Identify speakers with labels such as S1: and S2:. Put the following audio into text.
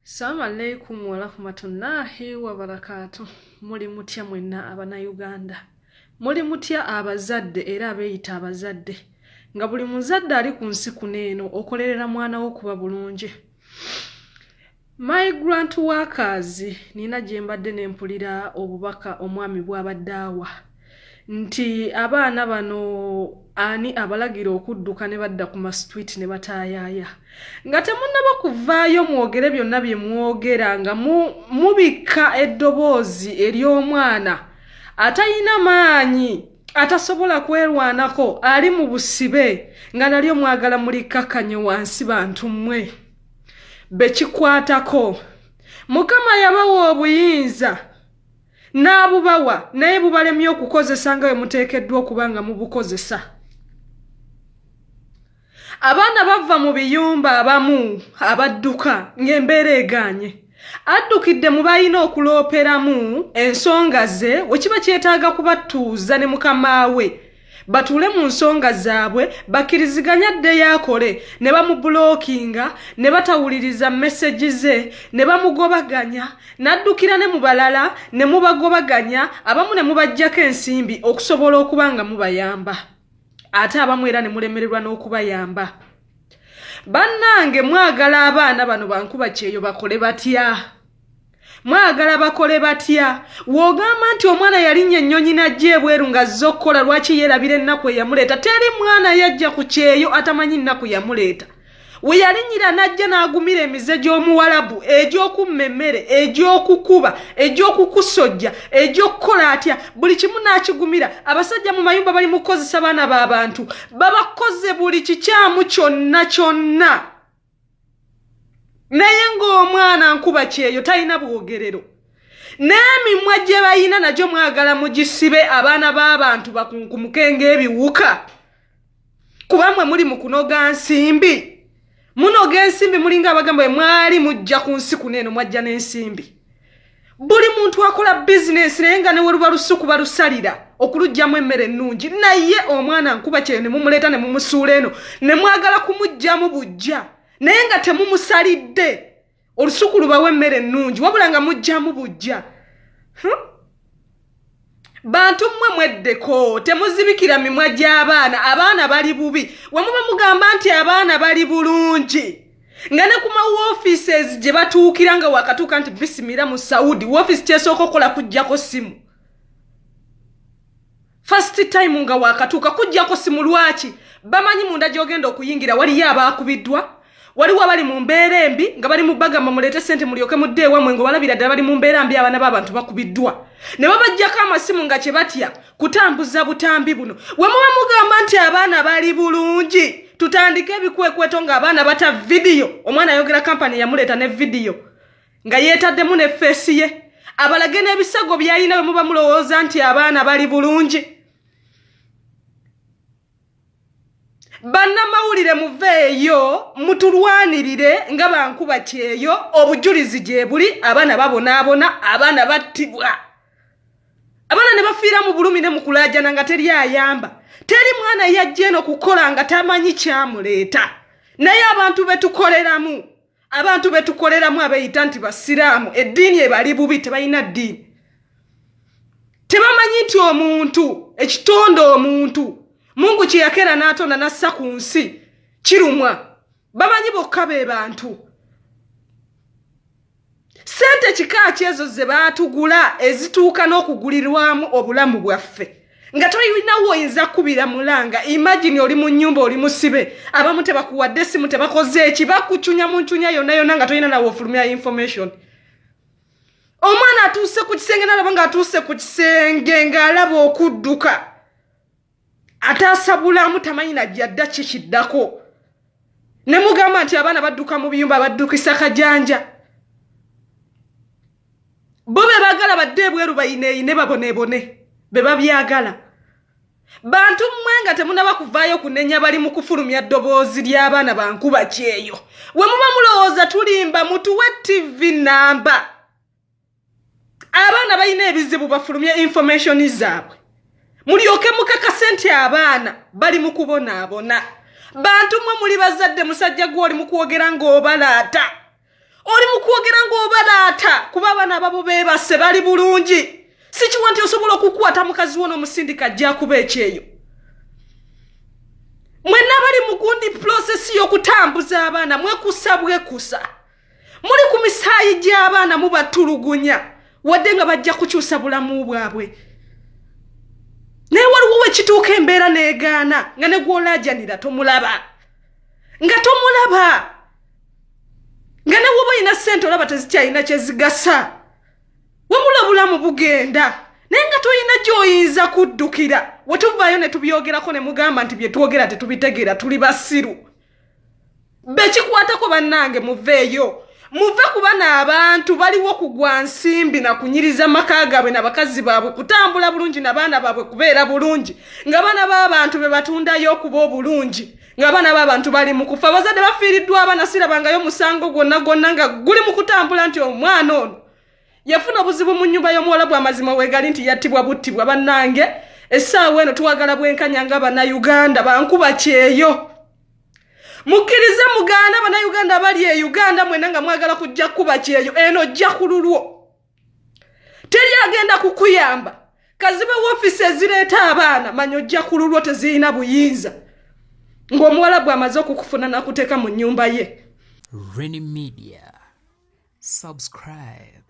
S1: Assalamu alaikum wa rahmatullahi wa barakatuh. Muli mutya mwenna abana Uganda. Muli mutya abazadde era abeeyita abazadde. Nga buli muzadde ali ku nsi kuneeno okolerera mwana wo kuba bulungi. Migrant workers nina gye mbadde ne mpulira obubaka omwami bw'abadde nti abaana bano ani abalagira okudduka ne badda ku street ne bataayaaya nga temunnaba kuvaayo mwogere byonna bye mwogera nga mubika eddoboozi ery'omwana atayina maanyi atasobola kwerwanako ali mu busibe nga nalyo mwagala mulikkakkanye wansi bantu mmwe bekikwatako. Mukama yabawa obuyinza n'abubawa naye bubalemye okukozesa nga bwe muteekeddwa okuba nga mubukozesa. Abaana bava mu biyumba abamu abadduka ng'embeera egaanye. Addukidde mu balina okulooperamu ensonga ze wekiba kyetaaga kubatuuza ne mukama we batuule mu nsonga zaabwe bakkiriziganya addeyo akole ne bamubulookinga ne batawuliriza message ze ne bamugobaganya n'addukira ne mu balala ne mubagobaganya abamu ne mubajjako ensimbi okusobola okuba nga mubayamba ate abamu era ne mulemererwa n'okubayamba. Bannange mwagala abaana bano ba Nkuba Kyeeyo bakole batya? Mwagala bakole batya? Wogamba nti omwana yalinnya ennyonyi n'ajja ebweru ng'azze okukola lwaki yeerabira ennaku eyamuleeta. Teri mwana yajja ku Kyeeyo atamanyi ennaku yamuleeta. We yalinnyira n'ajja n'agumira emize gy'omuwalabu egy'okumma emmere egy'okukuba egy'okukusojja egy'okukola atya buli kimu n'akigumira. Abasajja mu mayumba bali mu kukozesa baana b'abantu babakoze buli kikyamu kyonna naye ng'omwana Nkuba Kyeeyo talina bwogerero n'emimwa gye bayina nagyo mwagala mugisibe abaana b'abantu bakunkumuke ng'ebiwuka kuba mmwe muli mu kunoga nsimbi. Munoga ensimbi mulinga abagamba bwe mwali mujja ku nsi kuneeno mwajja n'ensimbi. Buli muntu akola business naye nga ne we luba lusuku balusalira okulugjamu emmere ennungi naye omwana Nkuba Kyeeyo ne mumuleeta ne mumusuula eno ne mwagala kumugjamu bujja naye nga temumusalidde olusuku lubawe emmere ennungi wabula nga mujjamu bujja. Bantu mmwe mweddeko temuzibikira mimwa gy'abaana. Abaana bali bubi we muba mugamba nti abaana bali bulungi nga ne ku ma offices gye batuukira nga wakatuuka nti bisimira mu Saudi office kyesooka okukola kujjako simu. First time nga wakatuuka kujjako simu lwaki? Bamanyi munda gy'ogenda okuyingira waliyo abaakubiddwa waliwo abali mu mbeera embi nga bali mu bagamba muleete ssente mulyoke mudde ewammwe nga balabira ddala bali mu mbeera mbi abaana b'abantu bakubiddwa ne babajjako amasimu nga kye batya kutambuza butambi buno. We muba mugamba nti abaana bali bulungi tutandike ebikwekweto ng'abaana bata vidiyo. Omwana ayogera Kampuni yamuleeta ne vidiyo nga yeetaddemu ne feesi ye abalage n'ebisago by'alina we muba mulowooza nti abaana bali bulungi. Bannamawulire muveeyo mutulwanirire nga ba Nkuba Kyeeyo obujulizi gye buli. Abaana babonaabona abaana battibwa abaana ne bafiira mu bulumi ne mu kulaajana nga teri ayamba. Teri mwana yajja eno kukola nga tamanyi kyamuleeta naye abantu betukoleramu abeeyita nti basiraamu eddiini ebali bubi tebalina ddiini tebamanyi nti omuntu ekitonde omuntu Mungu kye yakera n'atonda n'assa ku nsi kirumwa bamanyi bokka be bantu. Sente kika kyezo ze baatugula ezituuka n'okugulirwamu obulamu bwaffe nga toyinawo oyinza kubira mulanga. Imagine oli mu nnyumba oli musibe abamu tebakuwadde simu tebakoze eki bakucunya mu ncunya yonna nga toyina nawe ofulumya information. Omwana atuuse ku kisenge n'alaba nga atuuse ku kisenge ng'alaba okudduka atasabulamu tamanyi najja dda kikiddako ne mugamba nti abaana badduka mu biyumba baddukisa kajanja bo be baagala badde ebweru bayineeyine baboneebone be babyagala. Bantu mmwe nga temunaba kuvaayo kunenya bali mu kufulumya ddoboozi ly'abaana ba Nkuba Kyeeyo. We muba mulowooza tulimba mutuwe TV namba abaana balina ebizibu bafulumye information zaabwe mulyoke mukakase nti abaana bali mu kubonaabona. Bantu mmwe muli bazadde musajja gwe oli mu kwogera ng'obalaata Oli mukwogera balaata kuba abaana babo beebase bali bulungi. Sikiwa nti osobola okukwata mukazi wo n'omusindika ajja kuba ekyeyo. Mwenna bali mu gundi process y'okutambuza abaana mwekusa bwekusa. Muli ku misaayi gy'abaana mubatulugunya wadde nga bajja kukyusa bulamu bwabwe. Naye waliwo wekituuka embeera n'egaana nga ne gw'olajanira tomulaba. Nga tomulaba. Nga ne woba ina ssente olaba tezikyalina kye zigasa. Wamula bulamu bugenda. Naye nga toyina gy'oyinza kuddukira. We tuvaayo ne tubyogerako ne mugamba nti bye twogera tetubitegeera tuli basiru. Bekikwatako bannange muveeyo. Muve ku bana abantu baliwo kugwa nsimbi na kunyiriza maka gaabwe n'abakazi baabwe kutambula bulungi n'abaana baabwe kubeera bulungi. Nga bana b'abantu be batundayo okuba obulungi. Nga bana b'abantu bali mu kufa. Abazadde bafiiriddwa abaana sirabangayo musango gwonna nga guli mu kutambula nti omwana ono yafuna obuzibu mu nnyumba y'omuwala bw'amazima weegali nti yattibwa buttibwa. Bannange essaawa eno tuwagala bwenkanya nga Bannayuganda ba Nkuba Kyeeyo. Mukkirize mugaana Bannayuganda bali e Uganda mwena nga mwagala kujja Nkuba Kyeeyo eno ojja ku lulwo. Teri agenda kukuyamba. Kazibe woofiisi ezireeta abaana manya ojja ku lulwo tezirina buyinza. Ng'omuwala bw'amaze okukufuna n'akuteeka mu nnyumba ye.
S2: Rainy Media. Subscribe.